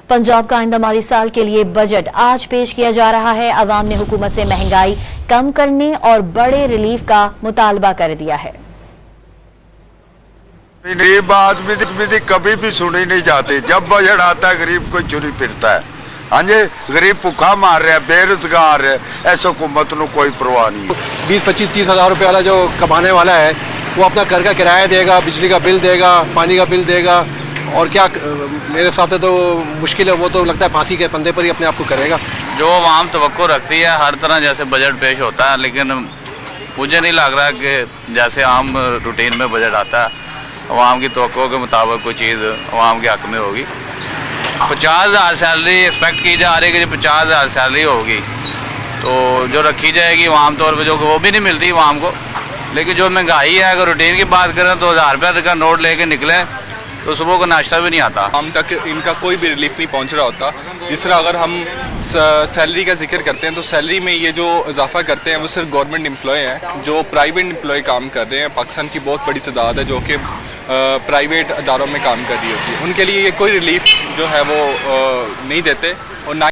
पंजाब का आइंदा माली साल के लिए बजट आज पेश किया जा रहा है। अवाम ने हुकूमत से महंगाई कम करने और बड़े रिलीफ का मुतालबा कर दिया है। गरीब आदमी कभी भी सुनी नहीं जाती। जब बजट आता है गरीब कोई चुरी फिरता है। हाँ जी, गरीब भुखा मार रहा है, बेरोजगार है, ऐसा हुकूमत को कोई परवाह नहीं। 20-25-30 हज़ार रुपये वाला जो कमाने वाला है वो अपना घर का किराया देगा, बिजली का बिल देगा, पानी का बिल देगा, और क्या मेरे हिसाब से तो मुश्किल है। वो तो लगता है फांसी के फंदे पर ही अपने आप को करेगा। जो आवाम तवक्को रखती है हर तरह जैसे बजट पेश होता है, लेकिन मुझे नहीं लग रहा कि जैसे आम रूटीन में बजट आता है अवाम की तवक्को के मुताबिक कोई चीज़ अवाम के हक़ में होगी। 50,000 सैलरी एक्सपेक्ट की जा रही है कि 50,000 सैलरी होगी तो जो रखी जाएगी आम तौर पर जो वो भी नहीं मिलती आवाम को। लेकिन जो महंगाई है, अगर रूटीन की बात करें तो 1000 रुपये का नोट लेके निकले तो सुबह को नाश्ता भी नहीं आता। आम तक इनका कोई भी रिलीफ नहीं पहुंच रहा होता। जिस तरह अगर हम सैलरी का जिक्र करते हैं तो सैलरी में ये जो इजाफा करते हैं वो सिर्फ गवर्नमेंट एम्प्लॉय हैं। जो प्राइवेट एम्प्लॉय काम कर रहे हैं, पाकिस्तान की बहुत बड़ी तादाद है जो कि प्राइवेट अदारों में काम कर रही होती है, उनके लिए ये कोई रिलीफ जो है वो नहीं देते। और ना